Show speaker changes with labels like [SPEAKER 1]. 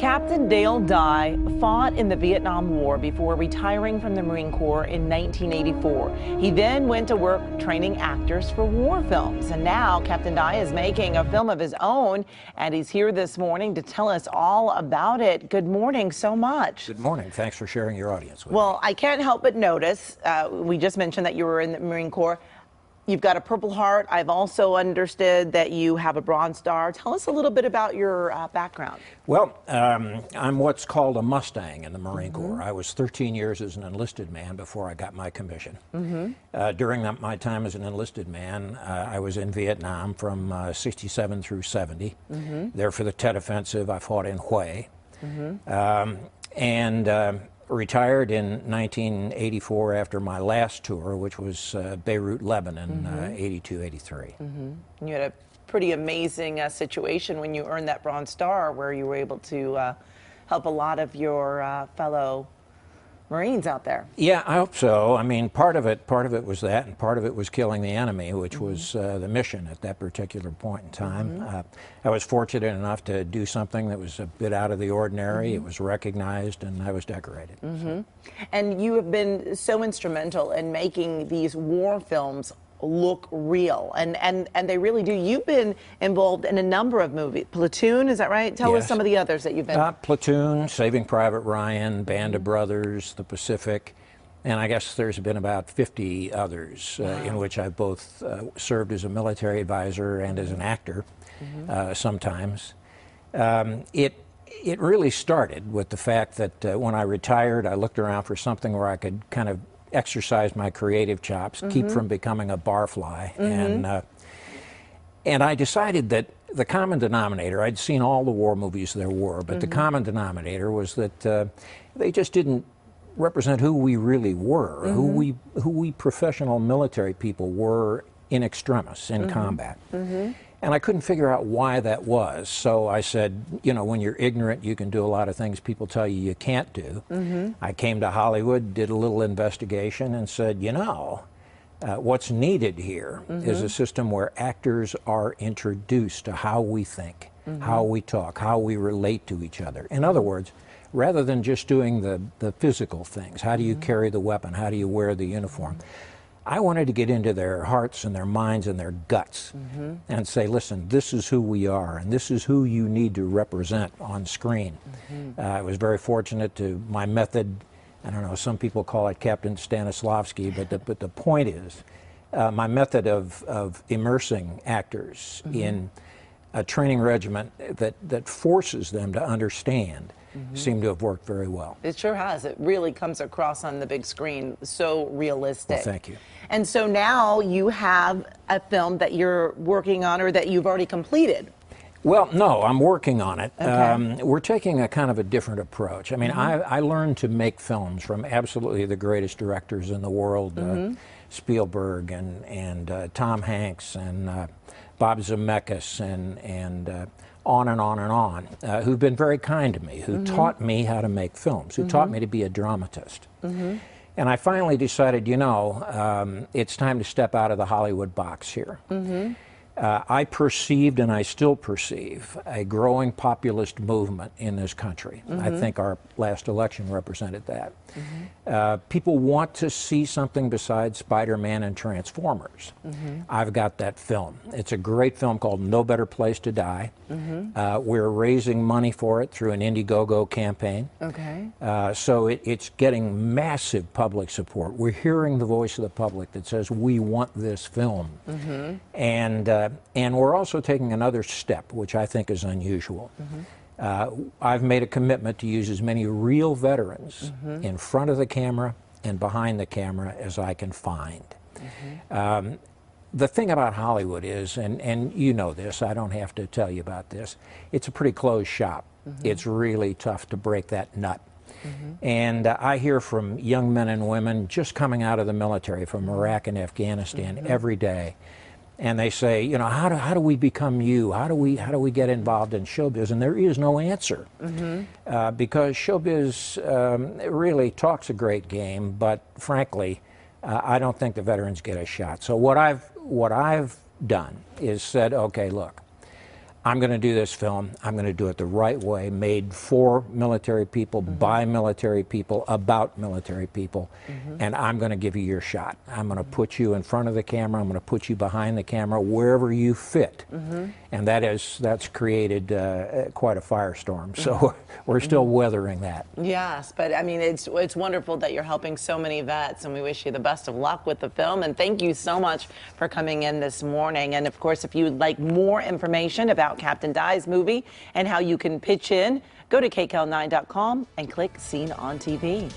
[SPEAKER 1] Captain Dale Dye fought in the Vietnam War before retiring from the Marine Corps in 1984. He then went to work training actors for war films. And now Captain Dye is making a film of his own, and he's here this morning to tell us all about it. Good morning so much.
[SPEAKER 2] Good morning. Thanks for sharing your audience with me.
[SPEAKER 1] Well, I can't help but notice, we just mentioned that you were in the Marine Corps. You've got a Purple Heart. I've also understood that you have a Bronze Star. Tell us a little bit about your background.
[SPEAKER 2] Well, I'm what's called a Mustang in the Marine Corps. I was 13 years as an enlisted man before I got my commission. During my time as an enlisted man, I was in Vietnam from 67 through 70. There for the Tet Offensive. I fought in Hue. Retired in 1984 after my last tour, which was Beirut, Lebanon, 82, 83.
[SPEAKER 1] You had a pretty amazing situation when you earned that Bronze Star, where you were able to help a lot of your fellow Marines out there.
[SPEAKER 2] Yeah, I hope so. I mean, part of it was that, and part of it was killing the enemy, which was the mission at that particular point in time. I was fortunate enough to do something that was a bit out of the ordinary. It was recognized, and I was decorated. So.
[SPEAKER 1] And you have been so instrumental in making these war films look real, and they really do. You've been involved in a number of movies. Platoon, is that right? Tell us some of the others that you've been.
[SPEAKER 2] Platoon, Saving Private Ryan, Band of Brothers, The Pacific, and I guess there's been about 50 others in which I've both served as a military advisor and as an actor sometimes. It really started with the fact that when I retired, I looked around for something where I could kind of exercise my creative chops, keep from becoming a barfly, and I decided that the common denominator, I'd seen all the war movies there were, but the common denominator was that they just didn't represent who we really were, who we professional military people were in extremis, in combat. And I couldn't figure out why that was. So I said, you know, when you're ignorant, you can do a lot of things people tell you you can't do. I came to Hollywood, did a little investigation, and said, you know, what's needed here is a system where actors are introduced to how we think, how we talk, how we relate to each other. In other words, rather than just doing the physical things, how do you carry the weapon, how do you wear the uniform, I wanted to get into their hearts and their minds and their guts and say, listen, this is who we are, and this is who you need to represent on screen. I was very fortunate to my method. I don't know, some people call it Captain Stanislavski, but the point is my method of immersing actors in a training regimen that forces them to understand seemed to have worked very well.
[SPEAKER 1] It sure has. It really comes across on the big screen so realistic.
[SPEAKER 2] Well, thank you.
[SPEAKER 1] And so now you have a film that you're working on, or that you've already completed.
[SPEAKER 2] Well, no, I'm working on it.
[SPEAKER 1] Okay.
[SPEAKER 2] We're taking a kind of a different approach. I mean, I learned to make films from absolutely the greatest directors in the world, Spielberg and Tom Hanks and Bob Zemeckis and on and on and on, who've been very kind to me, who taught me how to make films, who taught me to be a dramatist. And I finally decided, you know, it's time to step out of the Hollywood box here. I perceived, and I still perceive, a growing populist movement in this country. I think our last election represented that. People want to see something besides Spider-Man and Transformers. I've got that film. It's a great film called No Better Place to Die. We're raising money for it through an Indiegogo campaign. So it's getting massive public support. We're hearing the voice of the public that says we want this film. And we're also taking another step, which I think is unusual. I've made a commitment to use as many real veterans in front of the camera and behind the camera as I can find. The thing about Hollywood is, and you know this, I don't have to tell you about this, it's a pretty closed shop. It's really tough to break that nut. And I hear from young men and women just coming out of the military from Iraq and Afghanistan every day. And they say, you know, how do we become you? How do we get involved in showbiz? And there is no answer, because showbiz really talks a great game, but frankly, I don't think the veterans get a shot. So what I've done is said, okay, look, I'm going to do this film. I'm going to do it the right way, made for military people, by military people, about military people, and I'm going to give you your shot. I'm going to put you in front of the camera. I'm going to put you behind the camera, wherever you fit. And that's created quite a firestorm. So we're still weathering that.
[SPEAKER 1] Yes, but I mean, it's wonderful that you're helping so many vets, and we wish you the best of luck with the film. And thank you so much for coming in this morning. And of course, if you'd like more information about Captain Di's movie and how you can pitch in, go to kcal9.com and click Seen on TV.